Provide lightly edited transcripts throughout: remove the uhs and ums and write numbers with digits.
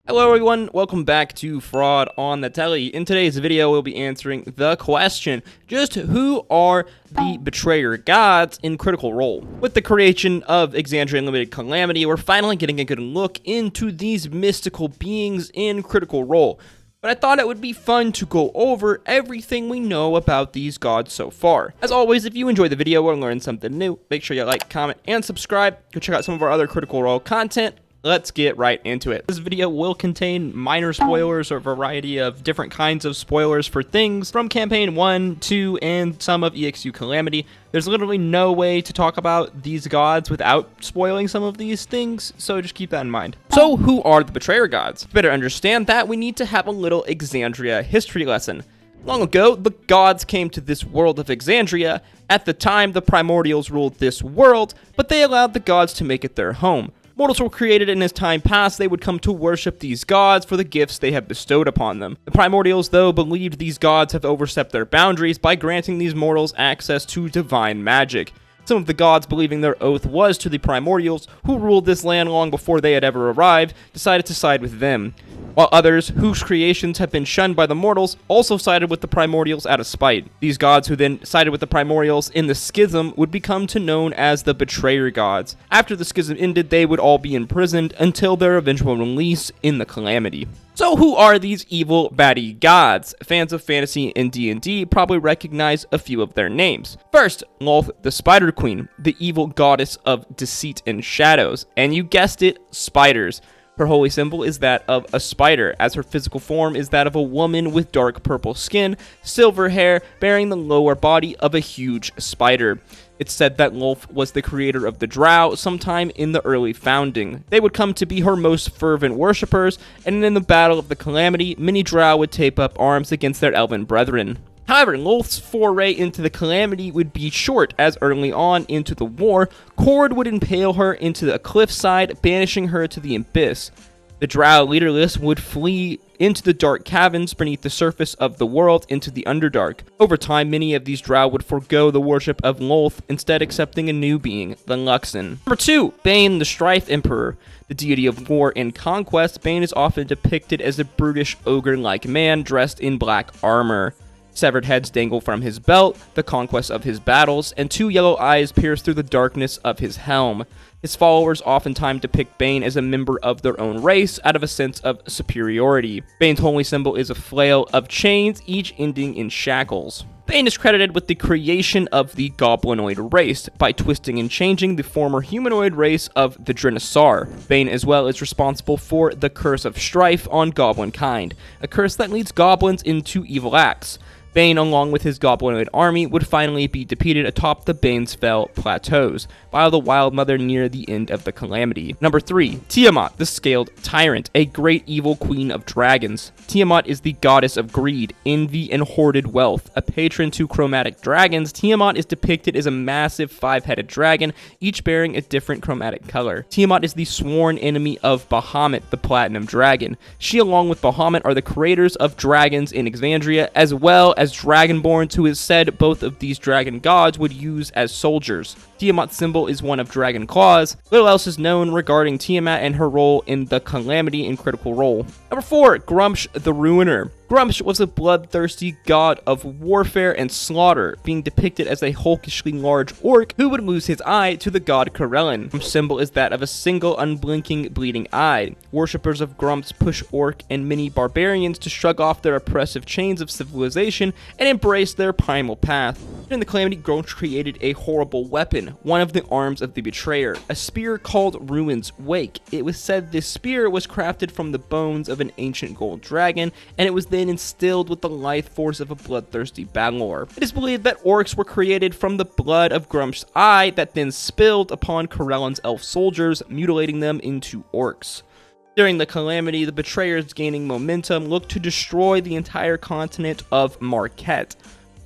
Hello everyone, welcome back to Fraud on the Telly. In today's video, we'll be answering the question, just who are the Betrayer Gods in Critical Role? With the creation of Exandria Unlimited Calamity, we're finally getting a good look into these mystical beings in Critical Role. But I thought it would be fun to go over everything we know about these gods so far. As always, if you enjoyed the video or learned something new, make sure you like, comment, and subscribe. Go check out some of our other Critical Role content. Let's get right into it. This video will contain minor spoilers or a variety of different kinds of spoilers for things from Campaign 1, 2, and some of EXU Calamity. There's literally no way to talk about these gods without spoiling some of these things, so just keep that in mind. So who are the Betrayer Gods? To better understand that, we need to have a little Exandria history lesson. Long ago, the gods came to this world of Exandria. At the time, the Primordials ruled this world, but they allowed the gods to make it their home. Mortals were created, and as time passed, they would come to worship these gods for the gifts they have bestowed upon them. The Primordials, though, believed these gods have overstepped their boundaries by granting these mortals access to divine magic. Some of the gods, believing their oath was to the Primordials, who ruled this land long before they had ever arrived, decided to side with them. While others, whose creations have been shunned by the mortals, also sided with the Primordials out of spite. These gods who then sided with the Primordials in the Schism would become known as the Betrayer Gods. After the Schism ended, they would all be imprisoned until their eventual release in the Calamity. So who are these evil baddie gods? Fans of fantasy and D&D probably recognize a few of their names. First, Lolth the Spider Queen, the evil goddess of deceit and shadows. And you guessed it, spiders. Her holy symbol is that of a spider, as her physical form is that of a woman with dark purple skin, silver hair, bearing the lower body of a huge spider. It's said that Lolth was the creator of the Drow sometime in the early founding. They would come to be her most fervent worshippers, and in the Battle of the Calamity, many Drow would take up arms against their elven brethren. However, Lolth's foray into the Calamity would be short, as early on into the war, Cord would impale her into a cliffside, banishing her to the abyss. The Drow leaderless would flee into the dark caverns beneath the surface of the world into the Underdark. Over time, many of these Drow would forego the worship of Lolth, instead accepting a new being, the Luxon. Number 2, Bane the Strife Emperor. The deity of war and conquest, Bane is often depicted as a brutish ogre-like man dressed in black armor. Severed heads dangle from his belt, the conquest of his battles, and 2 yellow eyes pierce through the darkness of his helm. His followers oftentimes depict Bane as a member of their own race out of a sense of superiority. Bane's holy symbol is a flail of chains, each ending in shackles. Bane is credited with the creation of the goblinoid race by twisting and changing the former humanoid race of the Drenasar. Bane as well is responsible for the Curse of Strife on goblin kind, a curse that leads goblins into evil acts. Bane, along with his goblinoid army, would finally be defeated atop the Banesfell Plateaus by the Wild Mother near the end of the Calamity. Number 3, Tiamat, the Scaled Tyrant, a great evil queen of dragons. Tiamat is the goddess of greed, envy, and hoarded wealth. A patron to chromatic dragons, Tiamat is depicted as a massive 5-headed dragon, each bearing a different chromatic color. Tiamat is the sworn enemy of Bahamut, the Platinum Dragon. She, along with Bahamut, are the creators of dragons in Exandria, as well as Dragonborns, who is said both of these dragon gods would use as soldiers. Tiamat's symbol is one of dragon claws. Little else is known regarding Tiamat and her role in the Calamity in Critical Role. Number 4, Gruumsh the Ruiner. Gruumsh was a bloodthirsty god of warfare and slaughter, being depicted as a hulkishly large orc who would lose his eye to the god Corellin. Gruumsh's symbol is that of a single unblinking bleeding eye. Worshippers of Gruumsh push orc and many barbarians to shrug off their oppressive chains of civilization and embrace their primal path. During the Calamity, Gruumsh created a horrible weapon, one of the arms of the Betrayer, a spear called Ruin's Wake. It was said this spear was crafted from the bones of an ancient gold dragon, and it was then instilled with the life force of a bloodthirsty battlelord. It is believed that orcs were created from the blood of Gruumsh's eye that then spilled upon Corellin's elf soldiers, mutilating them into orcs. During the Calamity, the Betrayers, gaining momentum, looked to destroy the entire continent of Marquette.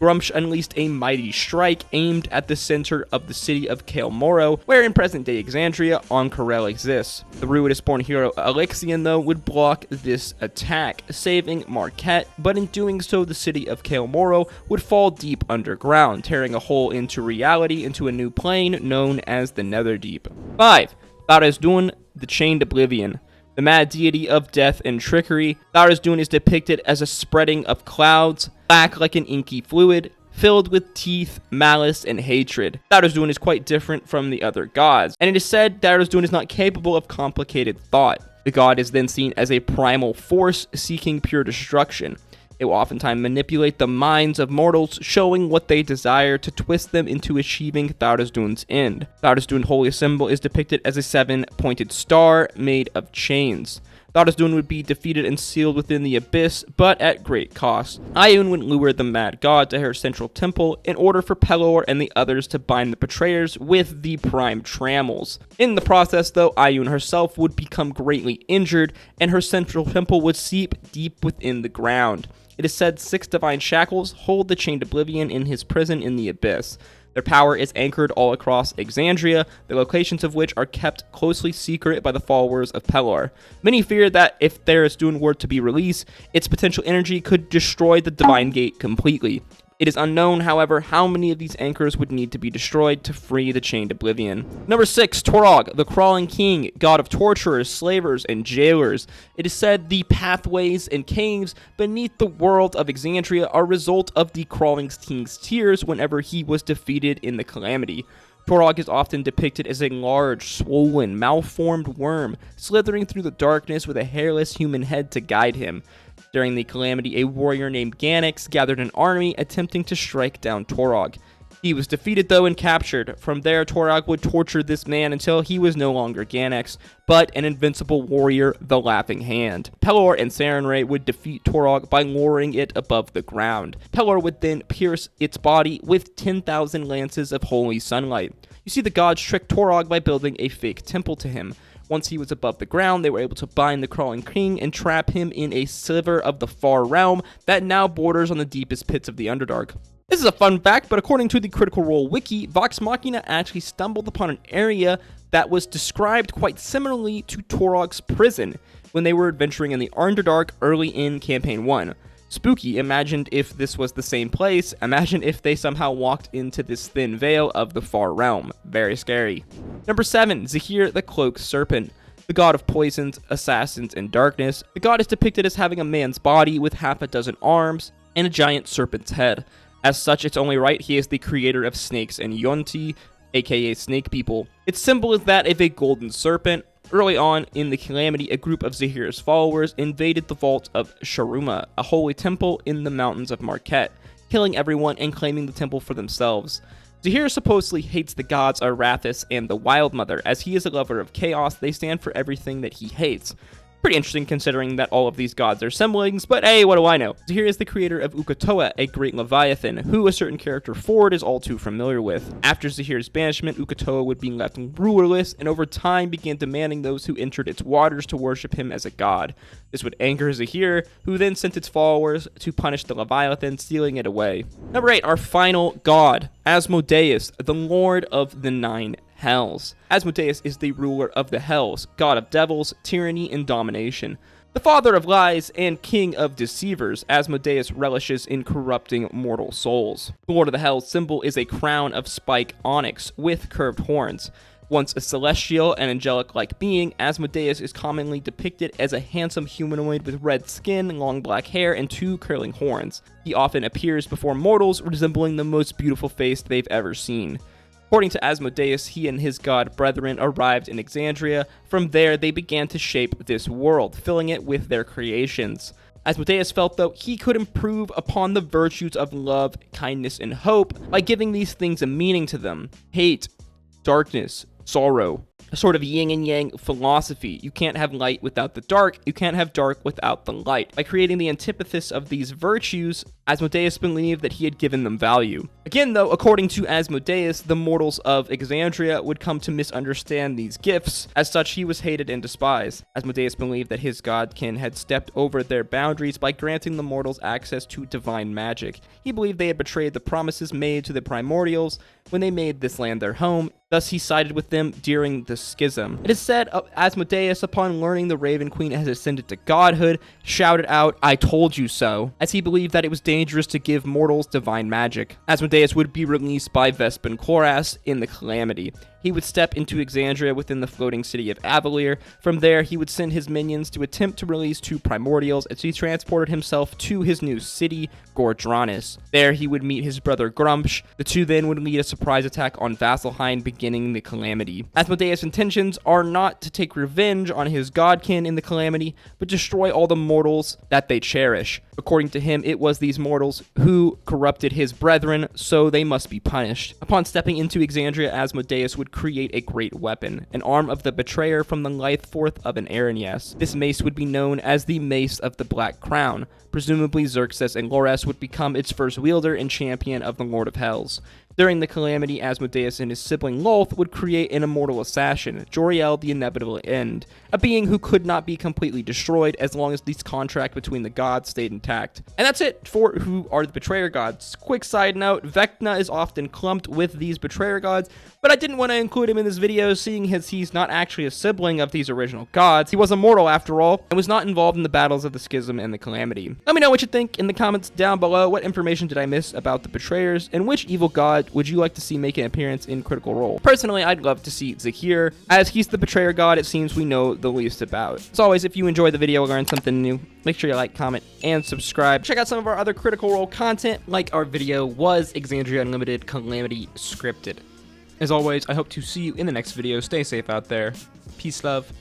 Gruumsh unleashed a mighty strike aimed at the center of the city of Kael Morro, where in present-day Exandria, Ank'Harel exists. The Ruinous-born hero Alexian, though, would block this attack, saving Marquette, but in doing so, the city of Kael Morro would fall deep underground, tearing a hole into reality into a new plane known as the Netherdeep. 5. Tharizdun, the Chained Oblivion. The mad deity of death and trickery, Tharizdun is depicted as a spreading of clouds, black like an inky fluid, filled with teeth, malice, and hatred. Tharizdun is quite different from the other gods, and it is said Tharizdun is not capable of complicated thought. The god is then seen as a primal force seeking pure destruction. It will oftentimes manipulate the minds of mortals, showing what they desire to twist them into achieving Tharizdun's end. Tharizdun's holy symbol is depicted as a 7-pointed star made of chains. Tharizdun would be defeated and sealed within the abyss, but at great cost. Ioun would lure the mad god to her central temple in order for Pelor and the others to bind the betrayers with the prime trammels. In the process, though, Ioun herself would become greatly injured, and her central temple would seep deep within the ground. It is said 6 divine shackles hold the chained oblivion in his prison in the abyss. Their power is anchored all across Exandria, the locations of which are kept closely secret by the followers of Pelor. Many fear that if Tharizdun were to be released, its potential energy could destroy the Divine Gate completely. It is unknown, however, how many of these anchors would need to be destroyed to free the chained oblivion. Number 6, Torog, the Crawling King, god of torturers, slavers, and jailers. It is said the pathways and caves beneath the world of Exandria are a result of the Crawling King's tears whenever he was defeated in the Calamity. Torog is often depicted as a large, swollen, malformed worm, slithering through the darkness with a hairless human head to guide him. During the Calamity, a warrior named Ganix gathered an army attempting to strike down Torog. He was defeated, though, and captured. From there, Torog would torture this man until he was no longer Ganix, but an invincible warrior, the Laughing Hand. Pelor and Sarenrae would defeat Torog by lowering it above the ground. Pelor would then pierce its body with 10,000 lances of holy sunlight. You see, the gods tricked Torog by building a fake temple to him. Once he was above the ground, they were able to bind the Crawling King and trap him in a sliver of the far realm that now borders on the deepest pits of the Underdark. This is a fun fact, but according to the Critical Role wiki, Vox Machina actually stumbled upon an area that was described quite similarly to Torog's prison when they were adventuring in the Underdark early in Campaign 1. Spooky. Imagined if this was the same place. Imagine if they somehow walked into this thin veil of the far realm. Very scary. Number 7, Zehir the Cloaked Serpent, the god of poisons, assassins, and darkness. The god is depicted as having a man's body with half a dozen arms and a giant serpent's head. As such, it's only right he is the creator of snakes and Yonti, aka snake people. Its symbol is that of a golden serpent. Early on in the Calamity, a group of Zehir's followers invaded the vault of Sharuma, a holy temple in the mountains of Marquette, killing everyone and claiming the temple for themselves. Zehir supposedly hates the gods Arathis and the Wild Mother. As he is a lover of chaos, they stand for everything that he hates. Pretty interesting considering that all of these gods are siblings, but hey, what do I know? Zehir is the creator of Uk'otoa, a great leviathan, who a certain character Ford is all too familiar with. After Zehir's banishment, Uk'otoa would be left rulerless, and over time began demanding those who entered its waters to worship him as a god. This would anger Zehir, who then sent its followers to punish the leviathan, stealing it away. Number 8, our final god, Asmodeus, the Lord of the Nine Hells. Asmodeus is the ruler of the Hells, god of devils, tyranny, and domination. The father of lies and king of deceivers, Asmodeus relishes in corrupting mortal souls. The Lord of the Hells symbol is a crown of spike onyx with curved horns. Once a celestial and angelic-like being, Asmodeus is commonly depicted as a handsome humanoid with red skin, long black hair, and 2 curling horns. He often appears before mortals, resembling the most beautiful face they've ever seen. According to Asmodeus, he and his god brethren arrived in Exandria. From there, they began to shape this world, filling it with their creations. Asmodeus felt, though, he could improve upon the virtues of love, kindness, and hope by giving these things a meaning to them. Hate, darkness, sorrow. A sort of yin and yang philosophy. You can't have light without the dark. You can't have dark without the light. By creating the antithesis of these virtues, Asmodeus believed that he had given them value. Again, though, according to Asmodeus, the mortals of Exandria would come to misunderstand these gifts. As such, he was hated and despised. Asmodeus believed that his godkin had stepped over their boundaries by granting the mortals access to divine magic. He believed they had betrayed the promises made to the primordials when they made this land their home. Thus, he sided with them during the schism. It is said Asmodeus, upon learning the Raven Queen has ascended to godhood, shouted out, "I told you so," as he believed that it was dangerous to give mortals divine magic. Asmodeus would be released by Vespin Koras in the Calamity. He would step into Exandria within the floating city of Avalier. From there, he would send his minions to attempt to release 2 primordials as he transported himself to his new city, Gordranus. There, he would meet his brother Gruumsh. The two then would lead a surprise attack on Vasselheim, beginning the Calamity. Asmodeus' intentions are not to take revenge on his godkin in the Calamity, but destroy all the mortals that they cherish. According to him, it was these mortals who corrupted his brethren, so they must be punished. Upon stepping into Exandria, Asmodeus would create a great weapon, an arm of the betrayer from the lithe forth of an Aranyes. This mace would be known as the Mace of the Black Crown. Presumably, Xerxes and Lores would become its first wielder and champion of the Lord of Hells. During the Calamity, Asmodeus and his sibling Lolth would create an immortal assassin, Joriel the Inevitable End, a being who could not be completely destroyed as long as this contract between the gods stayed intact. And that's it for who are the Betrayer Gods. Quick side note, Vecna is often clumped with these Betrayer Gods, but I didn't want to include him in this video seeing as he's not actually a sibling of these original gods. He was immortal after all, and was not involved in the battles of the Schism and the Calamity. Let me know what you think in the comments down below. What information did I miss about the Betrayers, and which evil god would you like to see make an appearance in Critical Role? Personally, I'd love to see Zehir, as he's the Betrayer god it seems we know the least about. As always, if you enjoyed the video or learned something new, make sure you like, comment, and subscribe. Check out some of our other Critical Role content, like our video, Was Exandria Unlimited Calamity Scripted? As always, I hope to see you in the next video. Stay safe out there. Peace, love,